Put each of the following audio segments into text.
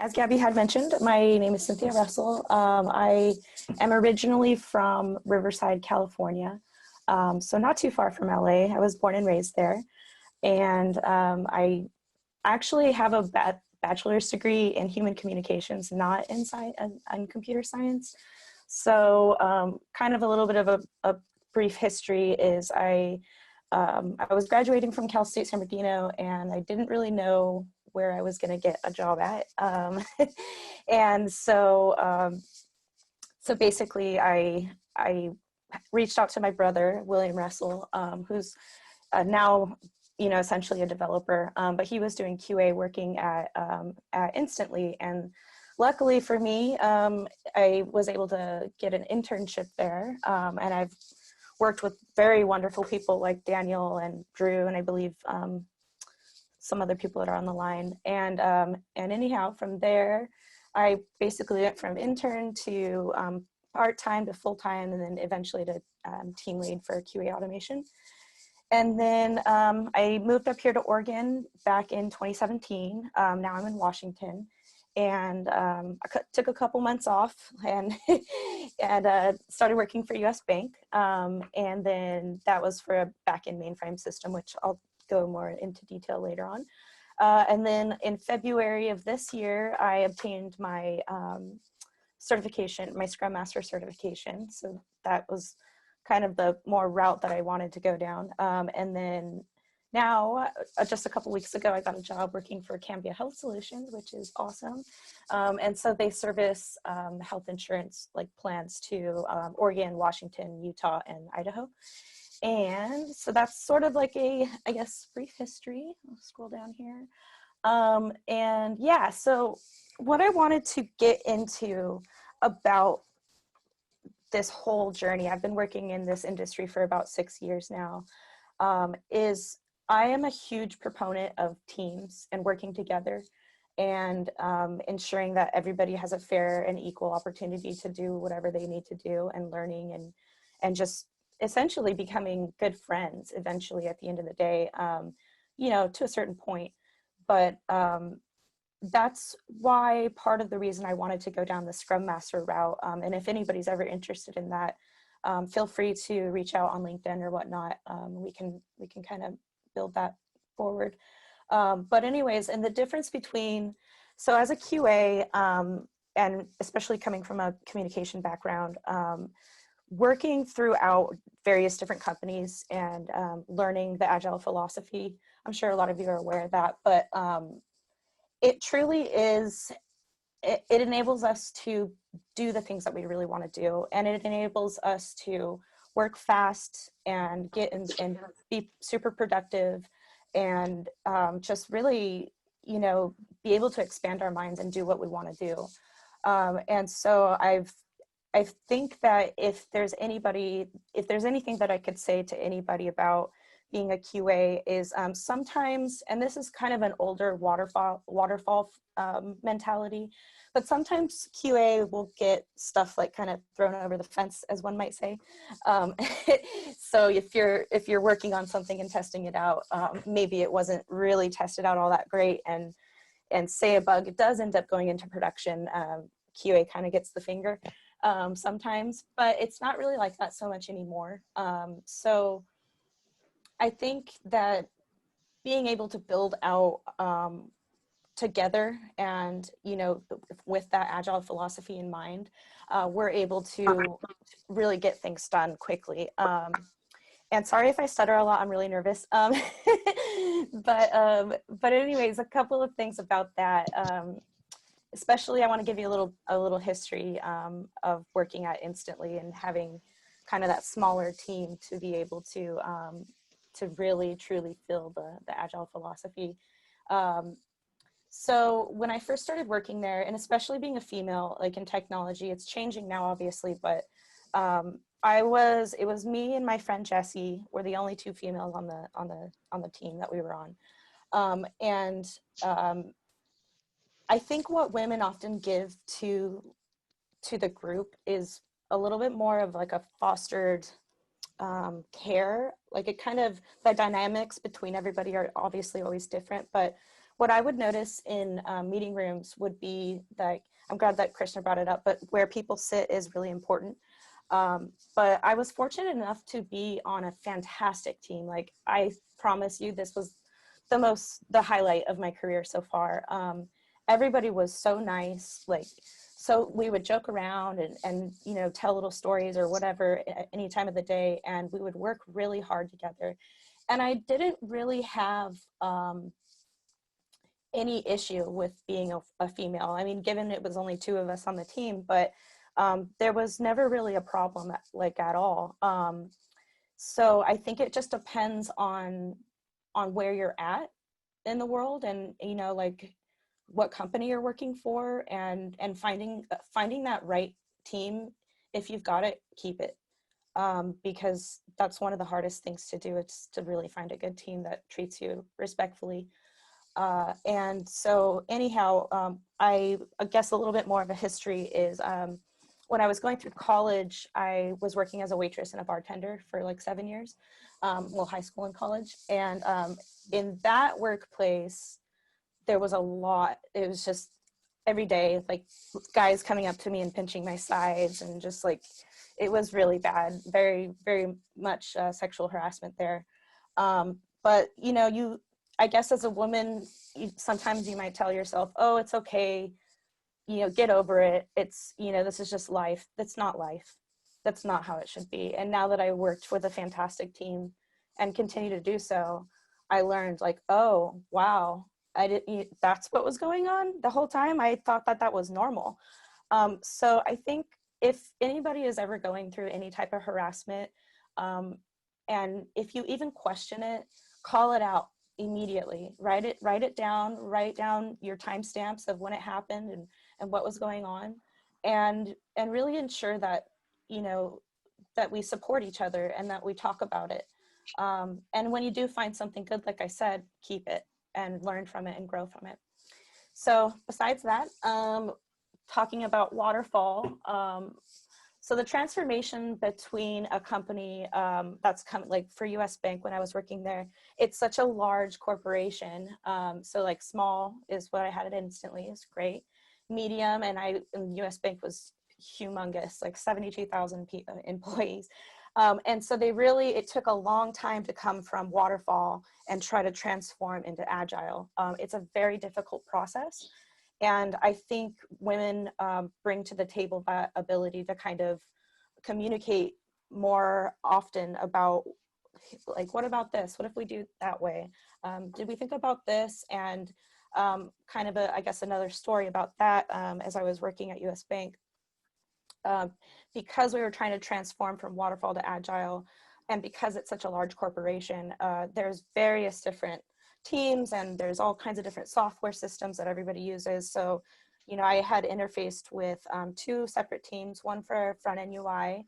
as Gabby had mentioned, my name is Cynthia Russell. I am originally from Riverside, California, so not too far from LA. I was born and raised there, and I actually have a bachelor's degree in human communications, not in computer science. So kind of a little bit of a brief history is I was graduating from Cal State San Bernardino, and I didn't really know where I was going to get a job at. And so, so basically I reached out to my brother, William Russell, who's now, essentially a developer, but he was doing QA working at Instantly. And luckily for me, I was able to get an internship there. And I've worked with very wonderful people like Daniel and Drew, and I believe some other people that are on the line. And anyhow, from there, I basically went from intern to part-time to full-time, and then eventually to team lead for QA automation. And then I moved up here to Oregon back in 2017. Now I'm in Washington, and I took a couple months off and and started working for US Bank. And then that was for a back-end mainframe system, which I'll go more into detail later on. And then in February of this year, I obtained my certification, my Scrum Master certification. So that was kind of the more route that I wanted to go down. And then now, just a couple weeks ago, I got a job working for Cambia Health Solutions, which is awesome. And so they service health insurance like plans to Oregon, Washington, Utah, and Idaho. And so that's sort of like a, I guess, brief history. I'll scroll down here. And yeah, so what I wanted to get into about this whole journey, I've been working in this industry for about 6 years now, is I am a huge proponent of teams and working together, and ensuring that everybody has a fair and equal opportunity to do whatever they need to do, and learning and just essentially becoming good friends eventually at the end of the day, to a certain point. But that's why part of the reason I wanted to go down the Scrum Master route. And if anybody's ever interested in that, feel free to reach out on LinkedIn or whatnot. We can kind of build that forward. But anyways, and the difference between, so as a QA, and especially coming from a communication background, working throughout various different companies and learning the Agile philosophy, I'm sure a lot of you are aware of that, but it truly is, it enables us to do the things that we really want to do, and it enables us to work fast and get and be super productive, and just really, be able to expand our minds and do what we want to do. And so I think that if there's anything that I could say to anybody about being a QA is sometimes, and this is kind of an older waterfall mentality, but sometimes QA will get stuff like kind of thrown over the fence, as one might say. So if you're working on something and testing it out, maybe it wasn't really tested out all that great, and say a bug, it does end up going into production, QA kind of gets the finger sometimes, but it's not really like that so much anymore. So I think that being able to build out together, and with that Agile philosophy in mind, we're able to really get things done quickly. And sorry if I stutter a lot, I'm really nervous. But anyways, a couple of things about that. Especially, I want to give you a little history of working at Instantly and having kind of that smaller team to be able to really truly feel the Agile philosophy. So when I first started working there, and especially being a female, like in technology, it's changing now, obviously, but it was me and my friend Jessie were the only two females on the team that we were on, I think what women often give to the group is a little bit more of like a fostered care. Like it kind of, the dynamics between everybody are obviously always different, but what I would notice in meeting rooms would be that, I'm glad that Krishna brought it up, but where people sit is really important. But I was fortunate enough to be on a fantastic team. Like, I promise you, this was the highlight of my career so far. Everybody was so nice. Like, so we would joke around and you know, tell little stories or whatever at any time of the day, and we would work really hard together. And I didn't really have any issue with being a female. I mean, given it was only 2 of us on the team, but there was never really a problem like at all. So I think it just depends on where you're at in the world, and you know, like what company you're working for, and finding that right team. If you've got it, keep it, because that's one of the hardest things to do. It's to really find a good team that treats you respectfully. And so anyhow, I guess a little bit more of a history is when I was going through college, I was working as a waitress and a bartender for like 7 years, well, high school and college. And in that workplace, there was a lot. It was just every day, like guys coming up to me and pinching my sides, and just like, it was really bad, very, very much sexual harassment there. But you know, I guess as a woman, sometimes you might tell yourself, oh, it's okay, you know, get over it. It's, you know, this is just life. That's not life. That's not how it should be. And now that I worked with a fantastic team and continue to do so, I learned like, oh, wow, that's what was going on the whole time. I thought that was normal. So I think if anybody is ever going through any type of harassment, and if you even question it, call it out immediately. Write it down, write down your timestamps of when it happened and what was going on, and really ensure that, you know, that we support each other and that we talk about it. And when you do find something good, like I said, keep it and learn from it and grow from it. So besides that, talking about waterfall, so the transformation between a company that's come, like for US Bank, when I was working there, it's such a large corporation. So like small is what I had it instantly, is great. Medium, and US Bank was humongous, like 72,000 employees. And so it took a long time to come from waterfall and try to transform into agile. It's a very difficult process. And I think women bring to the table that ability to kind of communicate more often about, like, what about this? What if we do it that way? Did we think about this? And kind of I guess another story about that, as I was working at US Bank, because we were trying to transform from waterfall to agile, and because it's such a large corporation, there's various different teams, and there's all kinds of different software systems that everybody uses. So, you know, I had interfaced with 2 separate teams, one for front-end UI,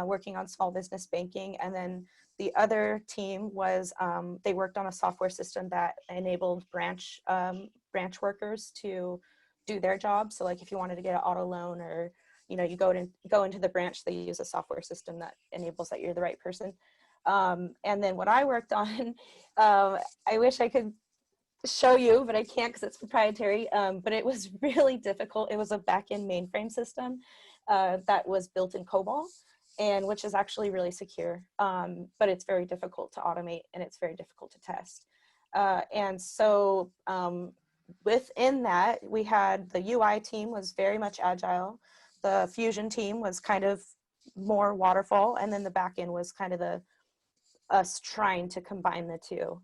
working on small business banking, and then the other team was, they worked on a software system that enabled branch workers to do their job. So like if you wanted to get an auto loan, or, you know, you go into the branch, they use a software system that enables that you're the right person. And then what I worked on, I wish I could show you, but I can't because it's proprietary, but it was really difficult. It was a back-end mainframe system that was built in COBOL, and which is actually really secure, but it's very difficult to automate, and it's very difficult to test. And so within that, we had the UI team was very much agile. The Fusion team was kind of more waterfall, and then the back-end was kind of us trying to combine the two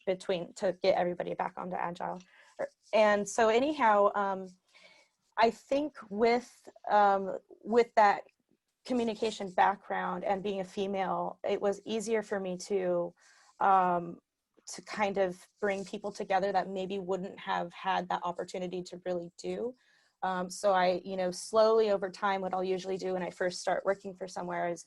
to get everybody back onto agile. And so anyhow, I think with that communication background and being a female, it was easier for me to kind of bring people together that maybe wouldn't have had that opportunity to really do. So I, you know, slowly over time, what I'll usually do when I first start working for somewhere is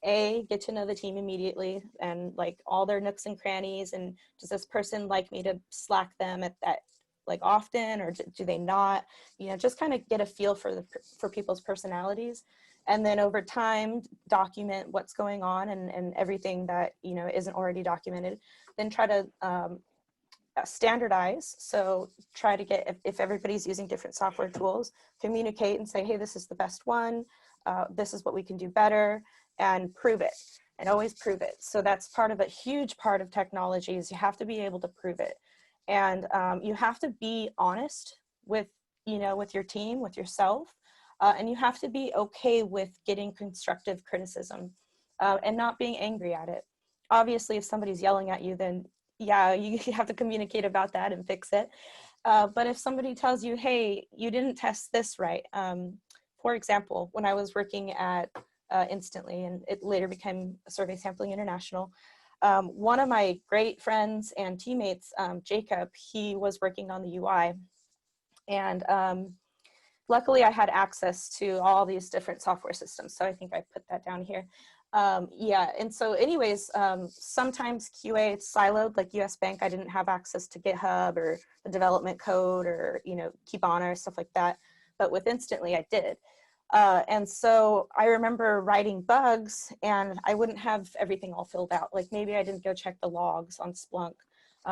get to know the team immediately, and like all their nooks and crannies, and does this person like me to Slack them at that like often, or do they not, you know, just kind of get a feel for people's personalities. And then over time, document what's going on, and everything that, you know, isn't already documented, then try to standardize. So try to get, if everybody's using different software tools, communicate and say, hey, this is the best one. This is what we can do better, and prove it, and always prove it. So that's part of a huge part of technology, is you have to be able to prove it. And you have to be honest with, with your team, with yourself, and you have to be okay with getting constructive criticism and not being angry at it. Obviously, if somebody's yelling at you, then yeah, you have to communicate about that and fix it. But if somebody tells you, hey, you didn't test this right. For example, when I was working at Instantly, and it later became Survey Sampling International, one of my great friends and teammates, Jacob, he was working on the UI. And luckily I had access to all these different software systems. So I think I put that down here. Yeah, and so anyways, sometimes QA it's siloed, like US Bank, I didn't have access to GitHub or the development code or, Kibana or stuff like that. But with Instantly, I did. And so I remember writing bugs and I wouldn't have everything all filled out. Like maybe I didn't go check the logs on Splunk.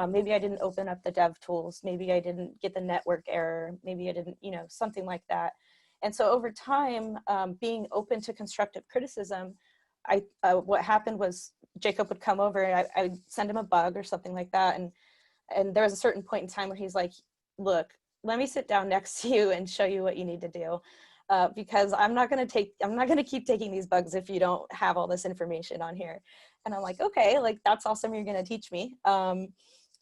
Maybe I didn't open up the dev tools. Maybe I didn't get the network error. Maybe I didn't, something like that. And so over time, being open to constructive criticism, what happened was Jacob would come over and I would send him a bug or something like that. And there was a certain point in time where he's like, look, let me sit down next to you and show you what you need to do. Because I'm not going to keep taking these bugs if you don't have all this information on here. And I'm like, okay, like that's awesome. You're going to teach me.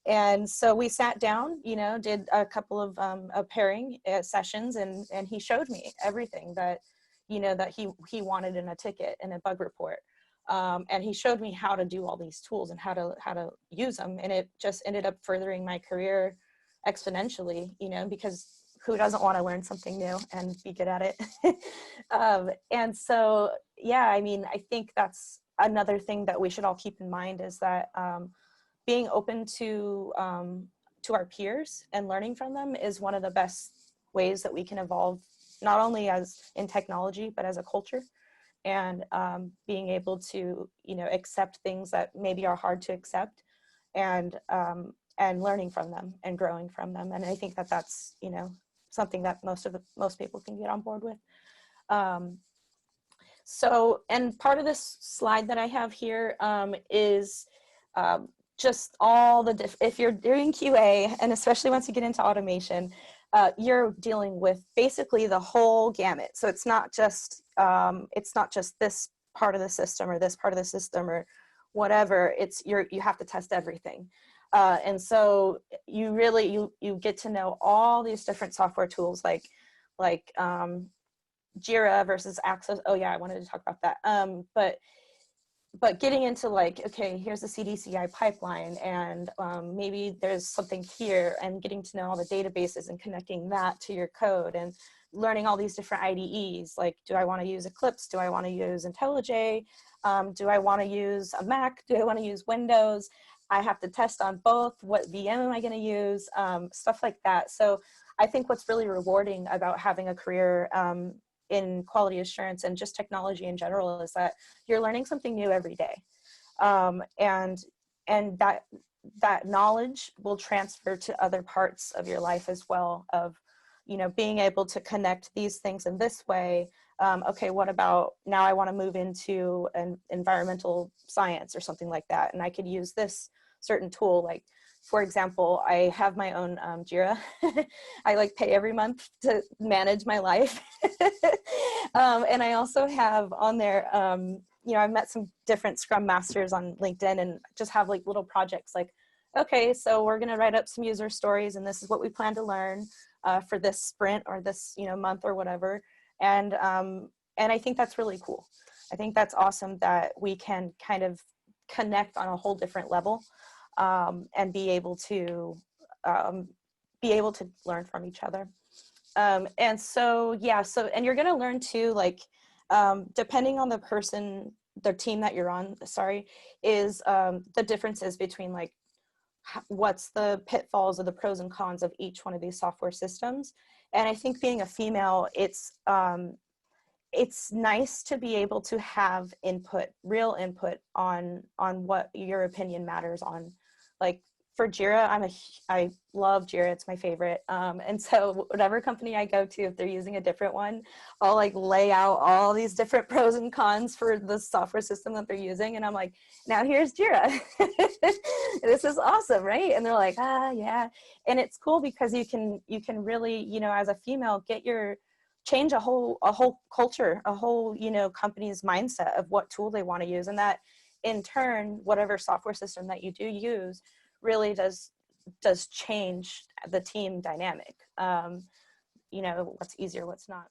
And so we sat down, did a couple of pairing sessions, and he showed me everything that, that he wanted in a ticket and a bug report. And he showed me how to do all these tools and how to use them. And it just ended up furthering my career exponentially, because who doesn't want to learn something new and be good at it? And so, yeah, I mean, I think that's another thing that we should all keep in mind, is that being open to our peers and learning from them is one of the best ways that we can evolve, not only as in technology, but as a culture. And being able to, accept things that maybe are hard to accept, and learning from them and growing from them. And I think that that's, something that most people can get on board with. So, and part of this slide that I have here is just all the, if you're doing QA, and especially once you get into automation, you're dealing with basically the whole gamut. So it's not just this part of the system or this part of the system or whatever. It's you have to test everything. And so you really, you get to know all these different software tools like Jira versus Axos. Oh yeah, I wanted to talk about that. But getting into like, okay, here's the CD/CI pipeline, and maybe there's something here, and getting to know all the databases and connecting that to your code, and learning all these different IDEs. Like, do I want to use Eclipse? Do I want to use IntelliJ? Do I want to use a Mac? Do I want to use Windows? I have to test on both. What VM am I going to use? Stuff like that. So I think what's really rewarding about having a career in quality assurance and just technology in general is that you're learning something new every day. And that knowledge will transfer to other parts of your life as well, of, being able to connect these things in this way. Okay, what about now I want to move into an environmental science or something like that, and I could use this certain tool. Like, for example, I have my own Jira. I like pay every month to manage my life. And I also have on there, I've met some different Scrum Masters on LinkedIn, and just have like little projects like, okay, so we're gonna write up some user stories, and this is what we plan to learn for this sprint or this month or whatever. And I think that's really cool. I think that's awesome that we can kind of connect on a whole different level, and be able to learn from each other. And so, yeah, and you're gonna learn too, like, depending on the person, the team that you're on, is the differences between like, what's the pitfalls or the pros and cons of each one of these software systems. And I think being a female, it's nice to be able to have real input on what your opinion matters on. Like, For Jira, I love Jira. It's my favorite. And so whatever company I go to, if they're using a different one, I'll like lay out all these different pros and cons for the software system that they're using. And I'm like, now here's Jira. This is awesome, right? And they're like, yeah. And it's cool because you can really, you know, as a female, change a whole culture, a whole, you know, company's mindset of what tool they want to use. And that in turn, whatever software system that you do use really does change the team dynamic. You know, what's easier, what's not.